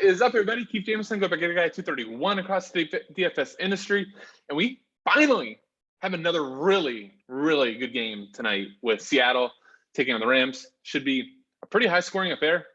What is up, everybody? Keith Jameson, go back at guy 231 across the DFS industry. And we finally have another really, really good game tonight with Seattle taking on the Rams. Should be a pretty high scoring affair.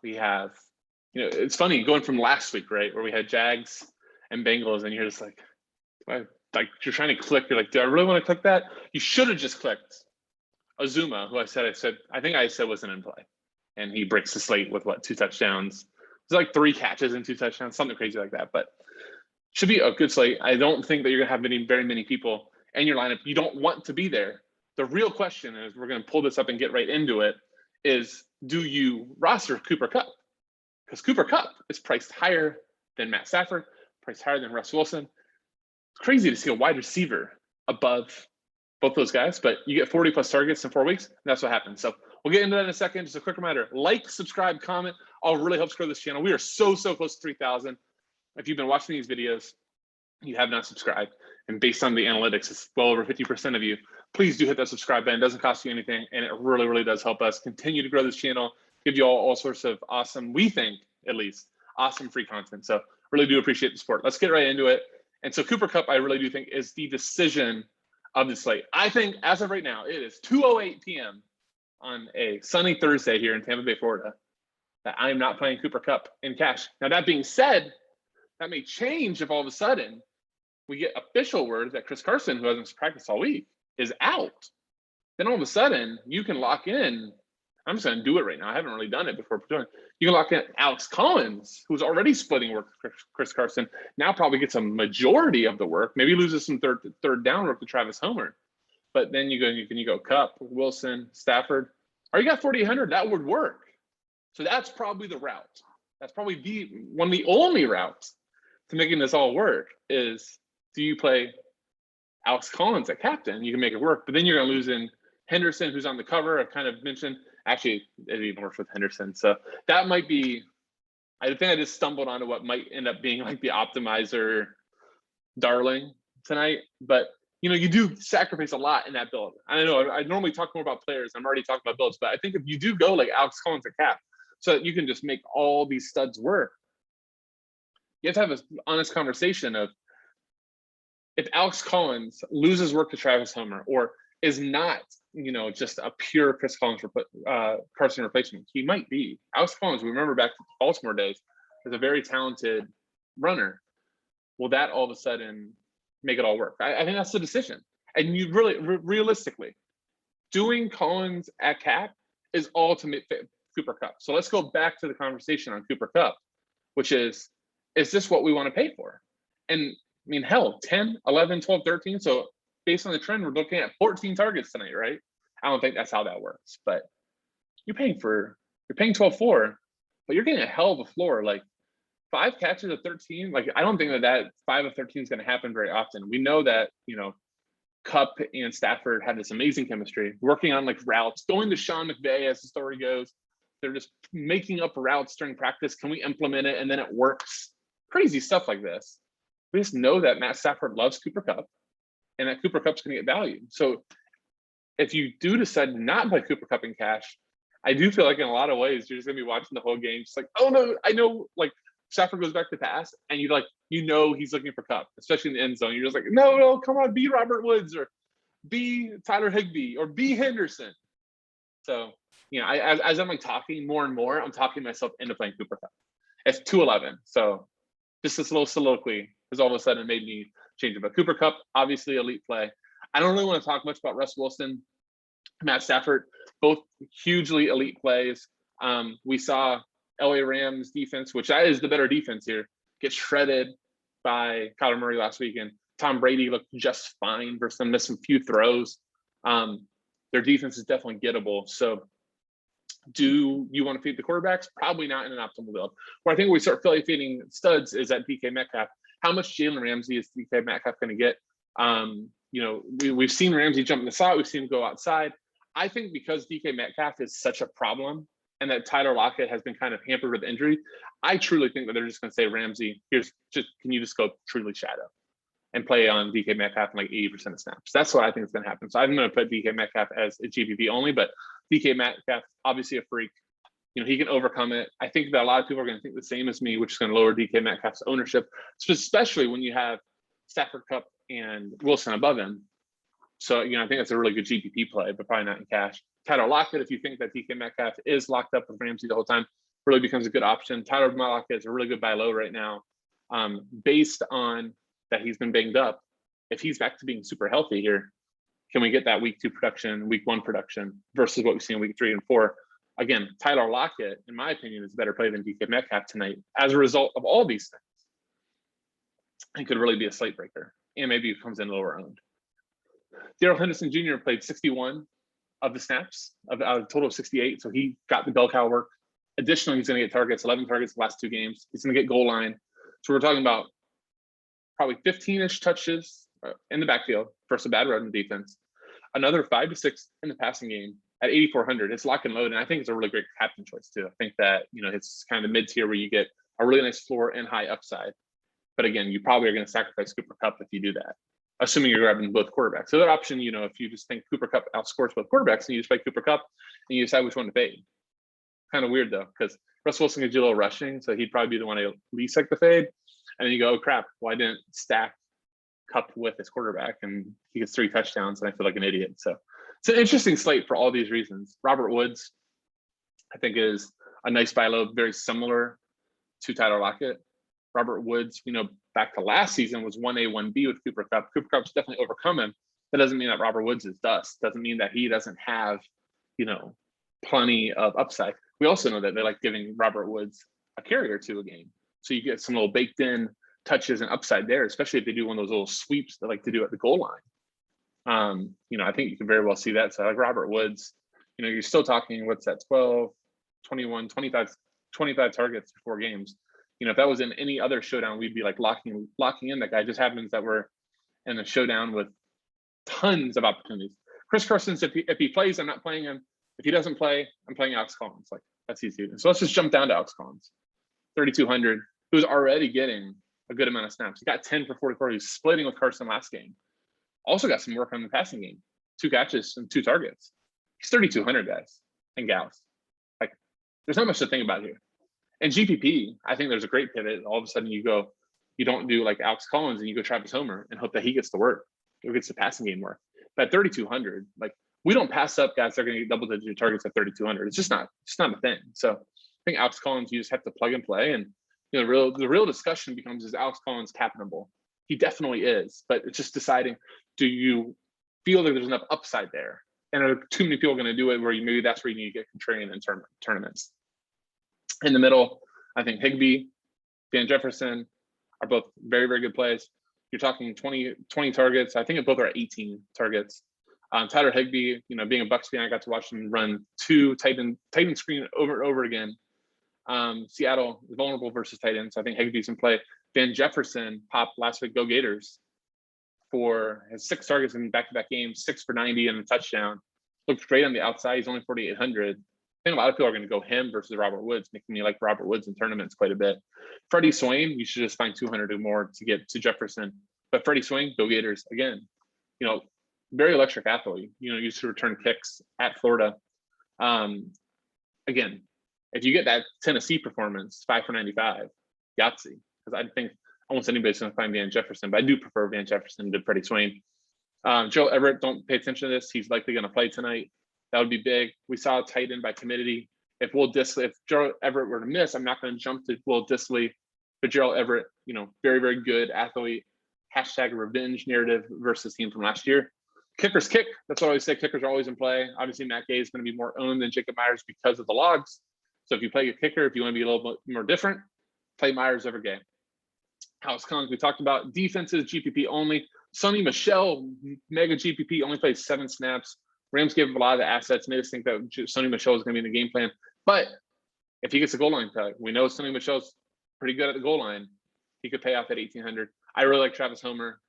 We have, it's funny going from last week, right, where we had Jags and Bengals, and you're just like you're trying to click. You're like, do I really want to click that? You should have just clicked Azuma, who I think I said wasn't in play. And he breaks the slate with 2 touchdowns. It's like 3 catches and 2 touchdowns, something crazy like that. But should be a good slate. I don't think that you're gonna have very many people in your lineup. You don't want to be there. The real question is, we're gonna pull this up and get right into it, is do you roster Cooper Kupp? Because Cooper Kupp is priced higher than Matt Stafford, priced higher than Russ Wilson. It's crazy to see a wide receiver above both those guys, but you get 40 plus targets in 4 weeks, and that's what happens. So we'll get into that in a second. Just a quick reminder, like, subscribe, comment, all really helps grow this channel. We are so close to 3,000. If you've been watching these videos, you have not subscribed, and based on the analytics, it's well over 50% of you. Please do hit that subscribe button. It doesn't cost you anything, and it really does help us continue to grow this channel, give you all sorts of awesome, we think at least, awesome free content. So really do appreciate the support. Let's get right into it. And so Cooper Kupp, I really do think, is the decision of the slate. I think as of right now, it is 2:08 p.m. on a sunny Thursday here in Tampa Bay, Florida, that I'm not playing Cooper Kupp in cash. Now, that being said, that may change if all of a sudden we get official word that Chris Carson, who hasn't practiced all week, is out. Then all of a sudden you can lock in. I'm just going to do it right now. I haven't really done it before. You can lock in Alex Collins, who's already splitting work with Chris Carson. Now probably gets a majority of the work. Maybe loses some third down work to Travis Homer. But then you go Kupp, Wilson, Stafford. Or you got 4,800. That would work. So that's probably the route. That's probably one of the only routes to making this all work is, do you play Alex Collins at captain? You can make it work. But then you're going to lose in Henderson, who's on the cover. I've kind of mentioned. Actually, it even works with Henderson. So that might be, I think I just stumbled onto what might end up being like the optimizer darling tonight. But, you do sacrifice a lot in that build. I don't know, I normally talk more about players. I'm already talking about builds. But I think if you do go like Alex Collins at cap, so that you can just make all these studs work, you have to have an honest conversation of, if Alex Collins loses work to Travis Homer or is not, just a pure Chris Collins Carson replacement, he might be. Alex Collins, we remember back to the Baltimore days, is a very talented runner. Will that all of a sudden make it all work? I think that's the decision. And you really, realistically, doing Collins at cap is all to make Cooper Kupp. So let's go back to the conversation on Cooper Kupp, which is this what we want to pay for? And I mean, hell, 10, 11, 12, 13. So based on the trend, we're looking at 14 targets tonight, right? I don't think that's how that works, but you're paying 12.4, but you're getting a hell of a floor. Like 5 catches of 13. Like, I don't think that 5 of 13 is going to happen very often. We know that, Kupp and Stafford had this amazing chemistry, working on like routes, going to Sean McVay as the story goes. They're just making up routes during practice. Can we implement it? And then it works. Crazy stuff like this. We just know that Matt Stafford loves Cooper Kupp, and that Cooper Kupp's going to get value. So if you do decide to not play Cooper Kupp in cash, I do feel like in a lot of ways, you're just going to be watching the whole game. Just like, oh no, I know, like Stafford goes back to pass, and he's looking for Kupp, especially in the end zone. You're just like, no, come on, be Robert Woods or be Tyler Higbee or be Henderson. So, as I'm like talking more and more, I'm talking myself into playing Cooper Kupp. It's 2:11. So just this little soliloquy has all of a sudden made me change it. But Cooper Kupp, obviously elite play. I don't really want to talk much about Russ Wilson, Matt Stafford, both hugely elite plays. We saw LA Rams defense, which is the better defense here, get shredded by Kyler Murray last weekend. Tom Brady looked just fine versus them, missed a few throws. Their defense is definitely gettable. So do you want to feed the quarterbacks? Probably not in an optimal build. Where I think we start feeding studs is at DK Metcalf. How much Jalen Ramsey is DK Metcalf going to get? We've seen Ramsey jump in the slot. We've seen him go outside. I think because DK Metcalf is such a problem and that Tyler Lockett has been kind of hampered with injury, I truly think that they're just going to say, Ramsey, can you just go truly shadow and play on DK Metcalf in like 80% of snaps? That's what I think is going to happen. So I'm going to put DK Metcalf as a GPP only, but DK Metcalf, obviously a freak. he can overcome it. I think that a lot of people are going to think the same as me, which is going to lower DK Metcalf's ownership, especially when you have Stafford, Kupp, and Wilson above him. So, I think that's a really good GPP play, but probably not in cash. Tyler Lockett, if you think that DK Metcalf is locked up with Ramsey the whole time, really becomes a good option. Tyler Lockett is a really good buy low right now, based on that he's been banged up. If he's back to being super healthy here, can we get that week 2 production, week 1 production versus what we've seen in week 3 and 4? Again, Tyler Lockett, in my opinion, is a better play than DK Metcalf tonight as a result of all these things. He could really be a slate breaker, and maybe he comes in lower owned. Darrell Henderson Jr. played 61 of the snaps out of a total of 68, so he got the bell cow work. Additionally, he's going to get targets, 11 targets the last 2 games. He's going to get goal line. So we're talking about probably 15-ish touches in the backfield versus a bad running defense. Another 5 to 6 in the passing game at 8,400. It's lock and load, and I think it's a really great captain choice too. I think that it's kind of the mid-tier where you get a really nice floor and high upside. But again, you probably are going to sacrifice Cooper Kupp if you do that, assuming you're grabbing both quarterbacks. The other option, if you just think Cooper Kupp outscores both quarterbacks and you just play Cooper Kupp and you decide which one to fade. Kind of weird though, because Russell Wilson gives you a little rushing, so he'd probably be the one I least like the fade. And then you go, oh crap, well, I didn't stack Kupp with his quarterback, and he gets 3 touchdowns, and I feel like an idiot. So it's an interesting slate for all these reasons. Robert Woods, I think, is a nice buy low, very similar to Tyler Lockett. Robert Woods, back to last season was 1A, 1B with Cooper Kupp. Cooper Kupp's definitely overcome him. That doesn't mean that Robert Woods is dust. Doesn't mean that he doesn't have, plenty of upside. We also know that they like giving Robert Woods a carry or 2 a game. So you get some little baked in touches and upside there, especially if they do one of those little sweeps they like to do at the goal line. I think you can very well see that. So like Robert Woods, you're still talking, what's that, 12, 21, 25 targets for 4 games. If that was in any other showdown, we'd be like locking in that guy. It just happens that we're in a showdown with tons of opportunities. Chris Carson's, if he plays, I'm not playing him. If he doesn't play, I'm playing Alex Collins. Like, that's easy. So let's just jump down to Alex Collins, 3,200, who's already getting a good amount of snaps. He got 10 for 44. He's splitting with Carson last game. Also got some work on the passing game, 2 catches and 2 targets. He's 3,200, guys and gals. Like, there's not much to think about here. And GPP, I think there's a great pivot. All of a sudden you don't do like Alex Collins and you go Travis Homer and hope that he gets the work or gets the passing game work. But at 3,200, like, we don't pass up guys that are going to get double-digit targets at 3,200. It's just not a thing. So I think Alex Collins, you just have to plug and play. And the real discussion becomes, is Alex Collins captainable? He definitely is, but it's just deciding, do you feel that there's enough upside there? And are too many people going to do it where maybe that's where you need to get contrarian in tournaments? In the middle, I think Higbee, Van Jefferson are both very, very good plays. You're talking 20 targets. I think both are 18 targets. Tyler Higbee, being a Bucs fan, I got to watch him run 2 Titan screen over and over again. Seattle is vulnerable versus Titans. So I think Higbee's in play. Van Jefferson popped last week. Go Gators for his 6 targets in back-to-back games, 6 for 90 and a touchdown. Looked great on the outside. He's only 4,800. I think a lot of people are going to go him versus Robert Woods, making me like Robert Woods in tournaments quite a bit. Freddie Swain, you should just find 200 or more to get to Jefferson. But Freddie Swain, Go Gators again. Very electric athlete. Used to return kicks at Florida. Again, if you get that Tennessee performance, 5 for 95, Yahtzee. Because I think almost anybody's going to find Van Jefferson, but I do prefer Van Jefferson to Freddie Swain. Gerald Everett, don't pay attention to this. He's likely going to play tonight. That would be big. We saw a tight end by committee. If Gerald Everett were to miss, I'm not going to jump to Will Dissly, but Gerald Everett, very, very good athlete. # revenge narrative versus team from last year. Kickers kick. That's what I always say. Kickers are always in play. Obviously, Matt Gay is going to be more owned than Jacob Myers because of the logs. So if you play a kicker, if you want to be a little bit more different, play Myers over Gay. Alex Collins, we talked about defenses, GPP only. Sonny Michel, mega GPP, only played 7 snaps. Rams gave him a lot of the assets, made us think that Sonny Michel is going to be in the game plan. But if he gets a goal line play, we know Sonny Michel's pretty good at the goal line. He could pay off at 1,800. I really like Travis Homer.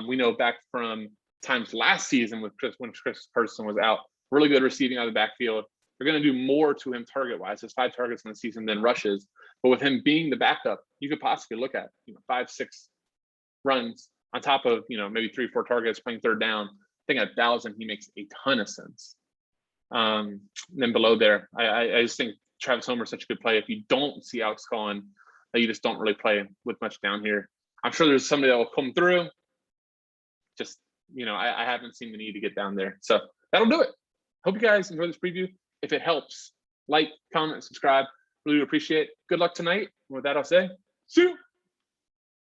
We know back from times last season when Chris Carson was out, really good receiving out of the backfield. They're going to do more to him target-wise. There's 5 targets in the season than rushes. But with him being the backup, you could possibly look at 5, 6 runs on top of maybe 3, 4 targets playing third down. I think at 1,000 he makes a ton of sense. Then below there, I just think Travis Homer is such a good play. If you don't see Alex Collin, you just don't really play with much down here. I'm sure there's somebody that will come through. Just, I haven't seen the need to get down there. So that'll do it. Hope you guys enjoy this preview. If it helps, like, comment, subscribe. Really appreciate it. Good luck tonight. With that, I'll say, see you.